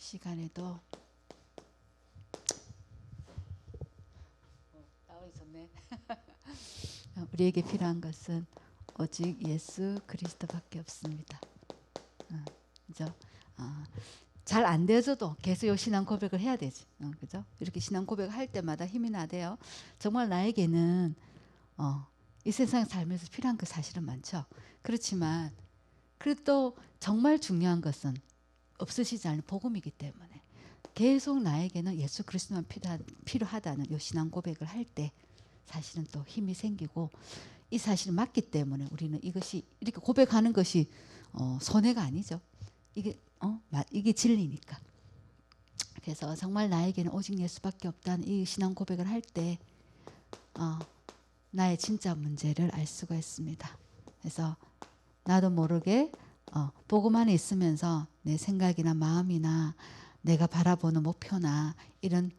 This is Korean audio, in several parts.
시간에도 나와 있었네. 우리에게 필요한 것은 오직 예수 그리스도밖에 없습니다. 그죠? 잘 안 되어도 계속 신앙 고백을 해야 되지. 그죠? 이렇게 신앙 고백을 할 때마다 힘이 나대요. 정말 나에게는 이 세상 살면서 필요한 그 사실은 많죠. 그렇지만 그래도 정말 중요한 것은 없으시지 않은 복음이기 때문에 계속 나에게는 예수 그리스도만 필요하다는 이 신앙 고백을 할 때 사실은 또 힘이 생기고 이 사실이 맞기 때문에 우리는 이것이 이렇게 고백하는 것이 손해가 아니죠. 이게 진리니까. 그래서 정말 나에게는 오직 예수밖에 없다는 이 신앙 고백을 할 때 나의 진짜 문제를 알 수가 있습니다. 그래서 나도 모르게 복음 안에 있으면서 내 생각이나 마음이나 내가 바라보는 목표나 이런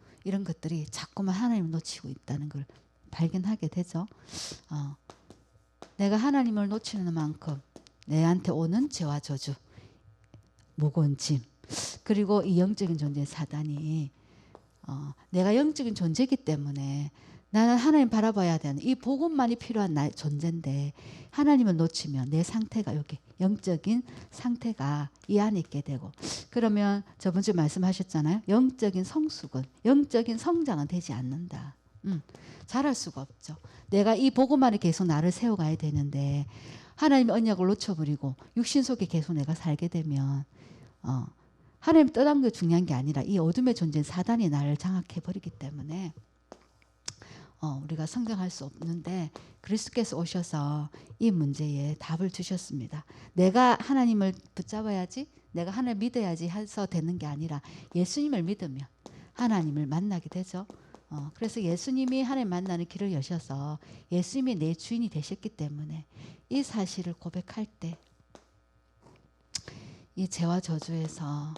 것들이 자꾸만 하나님을 놓치고 있다는 걸 발견하게 되죠. 내가 하나님을 놓치는 만큼 내한테 오는 죄와 저주, 무거운 짐, 그리고 이 영적인 존재 사단이 내가 영적인 존재이기 때문에 나는 하나님 바라봐야 되는 이 복음만이 필요한 나의 존재인데 하나님을 놓치면 내 상태가 여기 영적인 상태가 이 안에 있게 되고 그러면 저번 주에 말씀하셨잖아요. 영적인 성숙은 영적인 성장은 되지 않는다. 잘할 수가 없죠. 내가 이 복음 안에 계속 나를 세워가야 되는데 하나님의 언약을 놓쳐버리고 육신 속에 계속 내가 살게 되면 하나님 떠난 게 중요한 게 아니라 이 어둠의 존재인 사단이 나를 장악해버리기 때문에 우리가 성장할 수 없는데 그리스도께서 오셔서 이 문제에 답을 주셨습니다. 내가 하나님을 붙잡아야지 내가 하나님을 믿어야지 해서 되는 게 아니라 예수님을 믿으면 하나님을 만나게 되죠. 그래서 예수님이 하나님 만나는 길을 여셔서 예수님이 내 주인이 되셨기 때문에 이 사실을 고백할 때 이 죄와 저주에서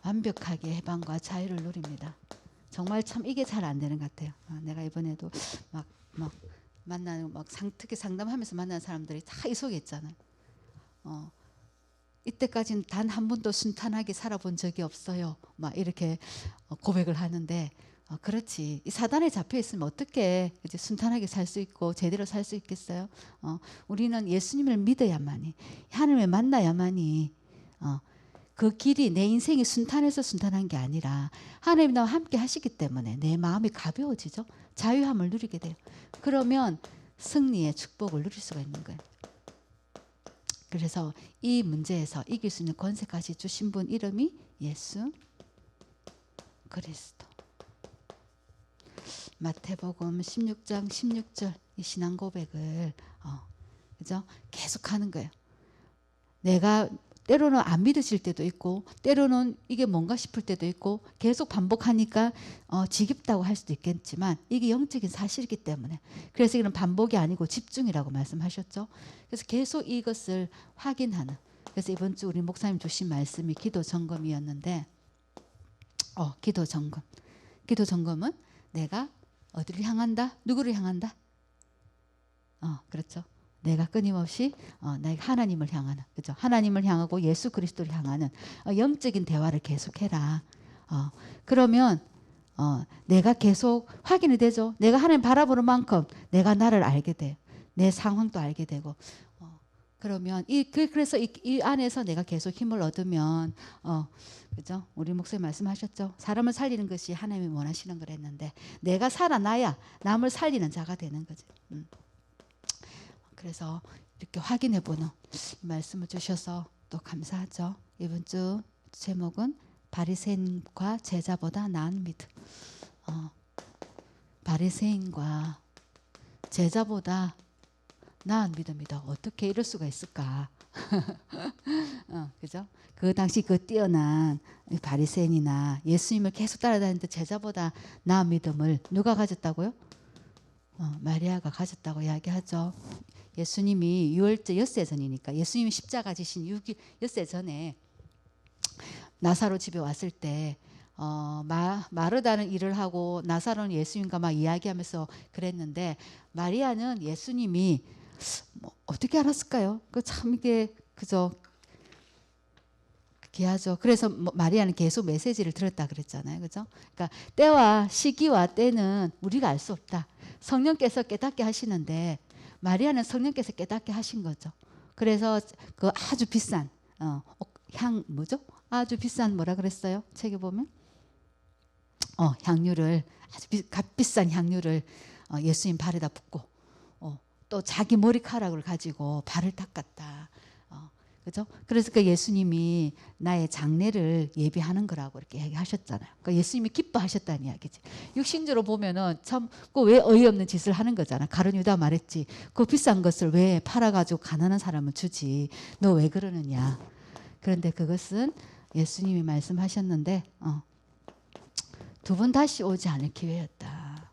완벽하게 해방과 자유를 누립니다. 정말 참 이게 잘 안 되는 것 같아요. 내가 이번에도 막 만나는 특히 상담하면서 만나는 사람들이 다 이 속에 있잖아요. 이때까지는 단 한 번도 순탄하게 살아본 적이 없어요. 막 이렇게 고백을 하는데 그렇지. 이 사단에 잡혀 있으면 어떻게 이제 순탄하게 살 수 있고 제대로 살 수 있겠어요? 우리는 예수님을 믿어야만이 하나님을 만나야만이 그 길이 내 인생이 순탄해서 순탄한 게 아니라 하나님 나와 함께 하시기 때문에 내 마음이 가벼워지죠. 자유함을 누리게 돼요. 그러면 승리의 축복을 누릴 수가 있는 거예요. 그래서 이 문제에서 이길 수 있는 권세까지 주신 분 이름이 예수 그리스도. 마태복음 16장 16절 이 신앙 고백을 그죠? 계속 하는 거예요. 내가 때로는 안 믿으실 때도 있고 때로는 이게 뭔가 싶을 때도 있고 계속 반복하니까 지겹다고 할 수도 있겠지만 이게 영적인 사실이기 때문에 그래서 이건 반복이 아니고 집중이라고 말씀하셨죠. 그래서 계속 이것을 확인하는 그래서 이번 주 우리 목사님 주신 말씀이 기도 점검이었는데 기도 점검. 기도 점검은 내가 어디를 향한다? 누구를 향한다? 그렇죠. 내가 끊임없이 내가 하나님을 향하는 그죠? 하나님을 향하고 예수 그리스도를 향하는 영적인 대화를 계속해라. 그러면 내가 계속 확인이 되죠. 내가 하나님 바라보는 만큼 내가 나를 알게 돼. 내 상황도 알게 되고. 그러면 그래서 이 안에서 내가 계속 힘을 얻으면 그죠? 우리 목사님 말씀하셨죠. 사람을 살리는 것이 하나님이 원하시는 거랬는데 내가 살아나야 남을 살리는 자가 되는 거죠. 그래서 이렇게 확인해보는 말씀을 주셔서 또 감사하죠. 이번 주 제목은 바리새인과 제자보다 나은 믿음. 바리새인과 제자보다 나은 믿음이다. 어떻게 이럴 수가 있을까? 그죠? 그 당시 그 뛰어난 바리새인이나 예수님을 계속 따라다니는 제자보다 나은 믿음을 누가 가졌다고요? 마리아가 가졌다고 이야기하죠. 예수님이 유월절 엿새 전이니까 예수님이 십자가 지신 엿새 전에 나사로 집에 왔을 때 마르다는 일을 하고 나사로는 예수님과 막 이야기하면서 그랬는데 마리아는 예수님이 어떻게 알았을까요? 그 참 이게 그저 귀하죠. 그래서 마리아는 계속 메시지를 들었다 그랬잖아요. 그죠? 그러니까 때와 시기와 때는 우리가 알 수 없다. 성령께서 깨닫게 하시는데 마리아는 성령께서 깨닫게 하신 거죠. 그래서 그 아주 비싼 뭐죠? 아주 비싼 뭐라 그랬어요? 책에 보면 향유를 아주 값비싼 향유를 예수님 발에다 붓고 또 자기 머리카락을 가지고 발을 닦았다. 그죠? 그래서 그 예수님이 나의 장례를 예비하는 거라고 이렇게 얘기하셨잖아요. 그러니까 예수님이 기뻐하셨다는 이야기지. 육신적으로 보면은 참 그 왜 어이없는 짓을 하는 거잖아. 가룟 유다 말했지. 그 비싼 것을 왜 팔아가지고 가난한 사람을 주지. 너 왜 그러느냐. 그런데 그것은 예수님이 말씀하셨는데 두 번 다시 오지 않을 기회였다.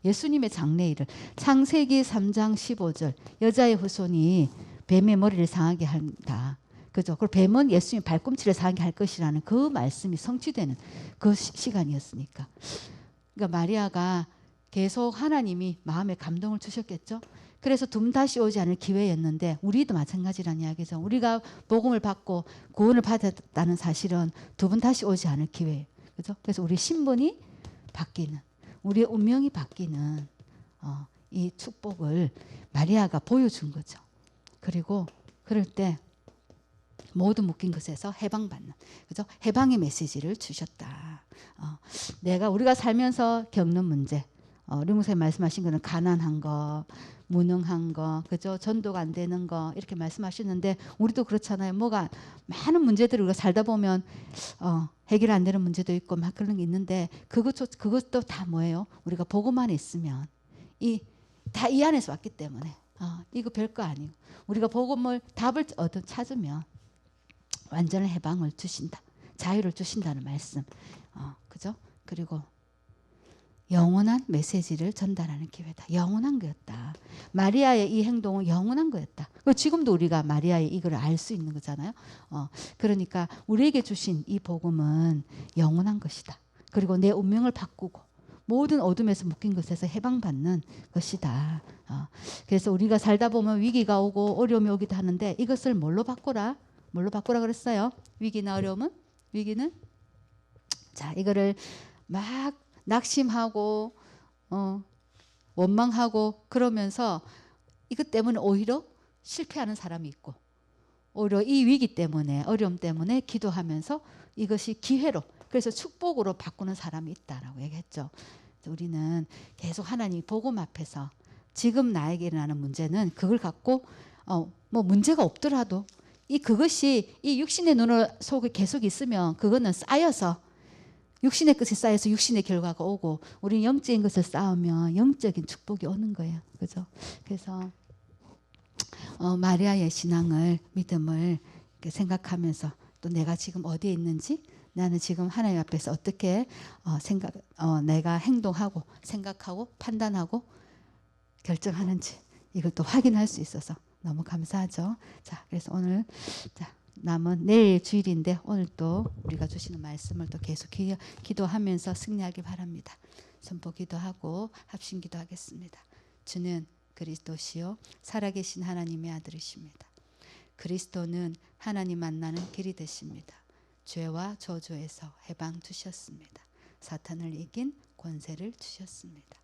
예수님의 장례일을 창세기 3장 15절 여자의 후손이 뱀의 머리를 상하게 한다. 그죠? 그리고 뱀은 예수님 발꿈치를 상하게 할 것이라는 그 말씀이 성취되는 그 시간이었으니까. 그러니까 마리아가 계속 하나님이 마음에 감동을 주셨겠죠. 그래서 두 번 다시 오지 않을 기회였는데 우리도 마찬가지란 이야기죠. 우리가 복음을 받고 구원을 받았다는 사실은 두 번 다시 오지 않을 기회. 그죠? 그래서 우리 신분이 바뀌는, 우리의 운명이 바뀌는 이 축복을 마리아가 보여준 거죠. 그리고 그럴 때 모든 묶인 것에서 해방받는, 그죠? 해방의 메시지를 주셨다. 우리가 살면서 겪는 문제, 류목사님 말씀하신 거는 가난한 거, 무능한 거, 그죠? 전도가 안 되는 거 이렇게 말씀하시는데 우리도 그렇잖아요. 뭐가 많은 문제들을 우리가 살다 보면 해결 안 되는 문제도 있고 막 그런 게 있는데 그것도 다 뭐예요? 우리가 복음 안에 있으면 다 이 안에서 왔기 때문에 이거 별거 아니고 우리가 복음을 답을 찾으면 완전한 해방을 주신다. 자유를 주신다는 말씀. 그죠? 그리고 영원한 메시지를 전달하는 기회다. 영원한 거였다. 마리아의 이 행동은 영원한 거였다. 지금도 우리가 마리아의 이걸 알 수 있는 거잖아요. 그러니까 우리에게 주신 이 복음은 영원한 것이다. 그리고 내 운명을 바꾸고 모든 어둠에서 묶인 것에서 해방받는 것이다. 그래서 우리가 살다 보면 위기가 오고 어려움이 오기도 하는데 이것을 뭘로 바꾸라? 뭘로 바꾸라 그랬어요? 위기나 어려움은? 위기는? 자, 이거를 막 낙심하고 원망하고 그러면서 이것 때문에 오히려 실패하는 사람이 있고 오히려 이 위기 때문에 어려움 때문에 기도하면서 이것이 기회로 그래서 축복으로 바꾸는 사람이 있다라고 얘기했죠. 우리는 계속 하나님 복음 앞에서 지금 나에게 일어나는 문제는 그걸 갖고 뭐 문제가 없더라도 그것이 이 육신의 눈을 속에 계속 있으면 그거는 쌓여서 육신의 것이 쌓여서 육신의 결과가 오고 우리 영적인 것을 쌓으면 영적인 축복이 오는 거예요. 그죠? 그래서 마리아의 신앙을 믿음을 생각하면서 또 내가 지금 어디에 있는지 나는 지금 하나님 앞에서 어떻게 내가 행동하고 생각하고 판단하고 결정하는지 이걸 또 확인할 수 있어서 너무 감사하죠. 자, 그래서 오늘 남은 내일 주일인데 오늘 또 우리가 주시는 말씀을 또 계속 기도하면서 승리하기 바랍니다. 선포 기도하고 합심 기도하겠습니다. 주는 그리스도시요 살아계신 하나님의 아들이십니다. 그리스도는 하나님 만나는 길이 되십니다. 죄와 저주에서 해방 주셨습니다. 사탄을 이긴 권세를 주셨습니다.